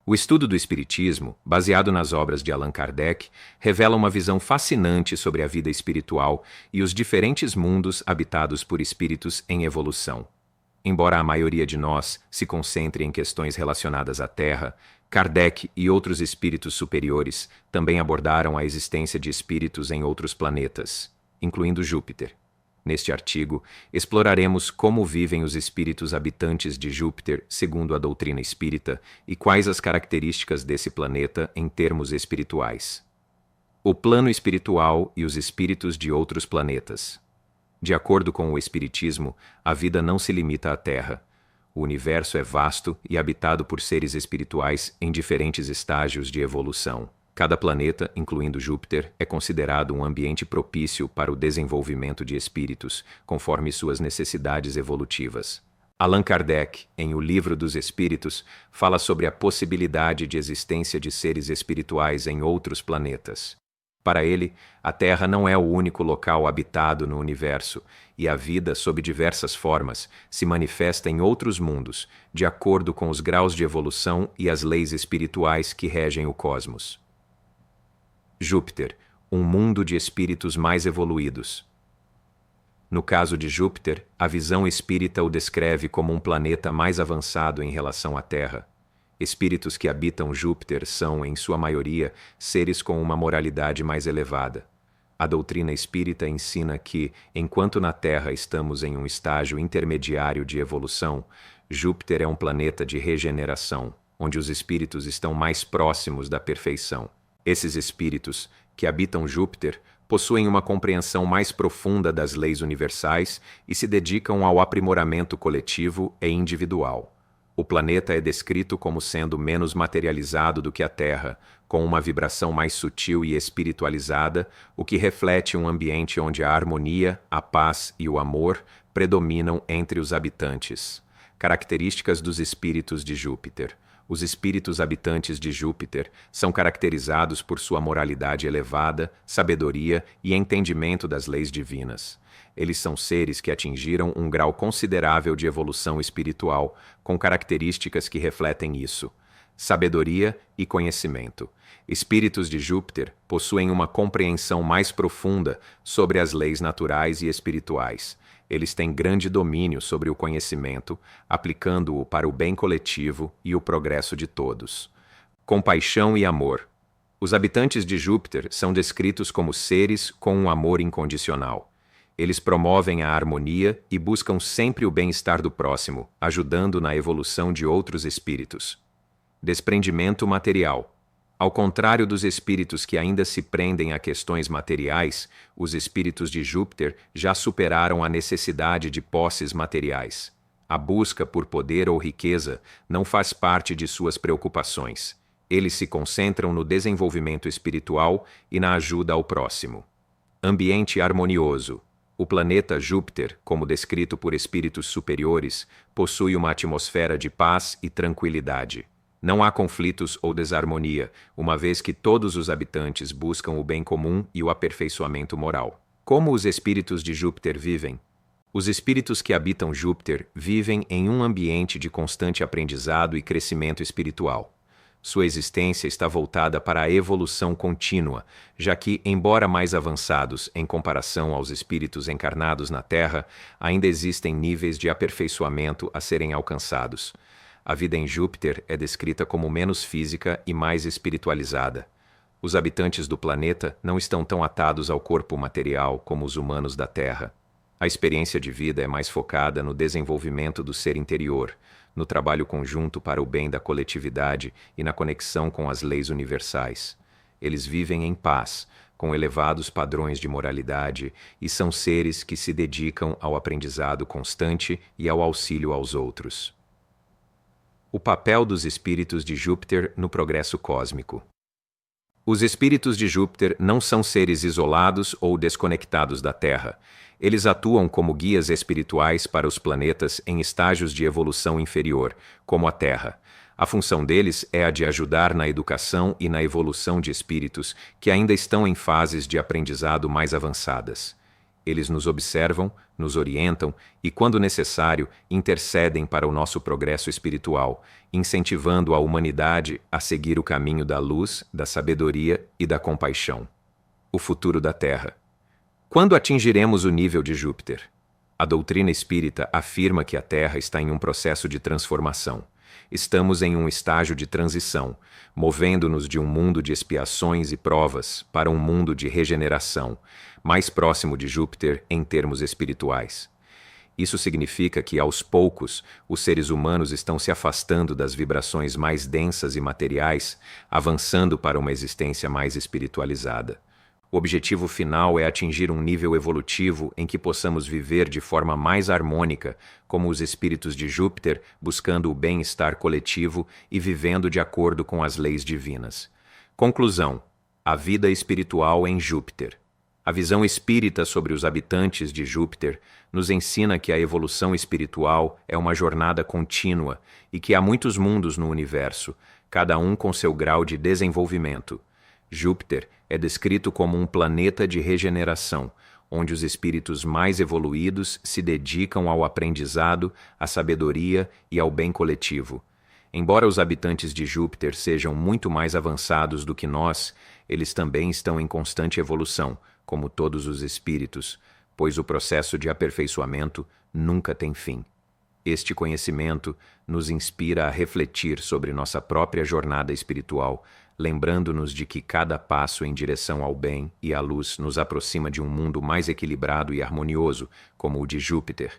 O estudo do Espiritismo, baseado nas obras de Allan Kardec, revela uma visão fascinante sobre a vida espiritual e os diferentes mundos habitados por espíritos em evolução. Embora a maioria de nós se concentre em questões relacionadas à Terra, Kardec e outros espíritos superiores também abordaram a existência de espíritos em outros planetas, incluindo Júpiter. Neste artigo, exploraremos como vivem os espíritos habitantes de Júpiter segundo a doutrina espírita e quais as características desse planeta em termos espirituais. O plano espiritual e os espíritos de outros planetas. De acordo com o Espiritismo, a vida não se limita à Terra. O universo é vasto e habitado por seres espirituais em diferentes estágios de evolução. Cada planeta, incluindo Júpiter, é considerado um ambiente propício para o desenvolvimento de espíritos, conforme suas necessidades evolutivas. Allan Kardec, em O Livro dos Espíritos, fala sobre a possibilidade de existência de seres espirituais em outros planetas. Para ele, a Terra não é o único local habitado no universo, e a vida, sob diversas formas, se manifesta em outros mundos, de acordo com os graus de evolução e as leis espirituais que regem o cosmos. Júpiter, um mundo de espíritos mais evoluídos. No caso de Júpiter, a visão espírita o descreve como um planeta mais avançado em relação à Terra. Espíritos que habitam Júpiter são, em sua maioria, seres com uma moralidade mais elevada. A doutrina espírita ensina que, enquanto na Terra estamos em um estágio intermediário de evolução, Júpiter é um planeta de regeneração, onde os espíritos estão mais próximos da perfeição. Esses espíritos, que habitam Júpiter, possuem uma compreensão mais profunda das leis universais e se dedicam ao aprimoramento coletivo e individual. O planeta é descrito como sendo menos materializado do que a Terra, com uma vibração mais sutil e espiritualizada, o que reflete um ambiente onde a harmonia, a paz e o amor predominam entre os habitantes. Características dos espíritos de Júpiter. Os espíritos habitantes de Júpiter são caracterizados por sua moralidade elevada, sabedoria e entendimento das leis divinas. Eles são seres que atingiram um grau considerável de evolução espiritual, com características que refletem isso: sabedoria e conhecimento. Espíritos de Júpiter possuem uma compreensão mais profunda sobre as leis naturais e espirituais. Eles têm grande domínio sobre o conhecimento, aplicando-o para o bem coletivo e o progresso de todos. Compaixão e amor. Os habitantes de Júpiter são descritos como seres com um amor incondicional. Eles promovem a harmonia e buscam sempre o bem-estar do próximo, ajudando na evolução de outros espíritos. Desprendimento material. Ao contrário dos espíritos que ainda se prendem a questões materiais, os espíritos de Júpiter já superaram a necessidade de posses materiais. A busca por poder ou riqueza não faz parte de suas preocupações. Eles se concentram no desenvolvimento espiritual e na ajuda ao próximo. Ambiente harmonioso. O planeta Júpiter, como descrito por espíritos superiores, possui uma atmosfera de paz e tranquilidade. Não há conflitos ou desarmonia, uma vez que todos os habitantes buscam o bem comum e o aperfeiçoamento moral. Como os espíritos de Júpiter vivem? Os espíritos que habitam Júpiter vivem em um ambiente de constante aprendizado e crescimento espiritual. Sua existência está voltada para a evolução contínua, já que, embora mais avançados em comparação aos espíritos encarnados na Terra, ainda existem níveis de aperfeiçoamento a serem alcançados. A vida em Júpiter é descrita como menos física e mais espiritualizada. Os habitantes do planeta não estão tão atados ao corpo material como os humanos da Terra. A experiência de vida é mais focada no desenvolvimento do ser interior, no trabalho conjunto para o bem da coletividade e na conexão com as leis universais. Eles vivem em paz, com elevados padrões de moralidade, e são seres que se dedicam ao aprendizado constante e ao auxílio aos outros. O papel dos espíritos de Júpiter no progresso cósmico. Os espíritos de Júpiter não são seres isolados ou desconectados da Terra. Eles atuam como guias espirituais para os planetas em estágios de evolução inferior, como a Terra. A função deles é a de ajudar na educação e na evolução de espíritos que ainda estão em fases de aprendizado mais avançadas. Eles nos observam, nos orientam e, quando necessário, intercedem para o nosso progresso espiritual, incentivando a humanidade a seguir o caminho da luz, da sabedoria e da compaixão. O futuro da Terra. Quando atingiremos o nível de Júpiter? A doutrina espírita afirma que a Terra está em um processo de transformação. Estamos em um estágio de transição, movendo-nos de um mundo de expiações e provas para um mundo de regeneração, mais próximo de Júpiter em termos espirituais. Isso significa que, aos poucos, os seres humanos estão se afastando das vibrações mais densas e materiais, avançando para uma existência mais espiritualizada. O objetivo final é atingir um nível evolutivo em que possamos viver de forma mais harmônica, como os espíritos de Júpiter, buscando o bem-estar coletivo e vivendo de acordo com as leis divinas. Conclusão: a vida espiritual em Júpiter. A visão espírita sobre os habitantes de Júpiter nos ensina que a evolução espiritual é uma jornada contínua e que há muitos mundos no universo, cada um com seu grau de desenvolvimento. Júpiter é descrito como um planeta de regeneração, onde os espíritos mais evoluídos se dedicam ao aprendizado, à sabedoria e ao bem coletivo. Embora os habitantes de Júpiter sejam muito mais avançados do que nós, eles também estão em constante evolução, como todos os espíritos, pois o processo de aperfeiçoamento nunca tem fim. Este conhecimento nos inspira a refletir sobre nossa própria jornada espiritual, lembrando-nos de que cada passo em direção ao bem e à luz nos aproxima de um mundo mais equilibrado e harmonioso, como o de Júpiter.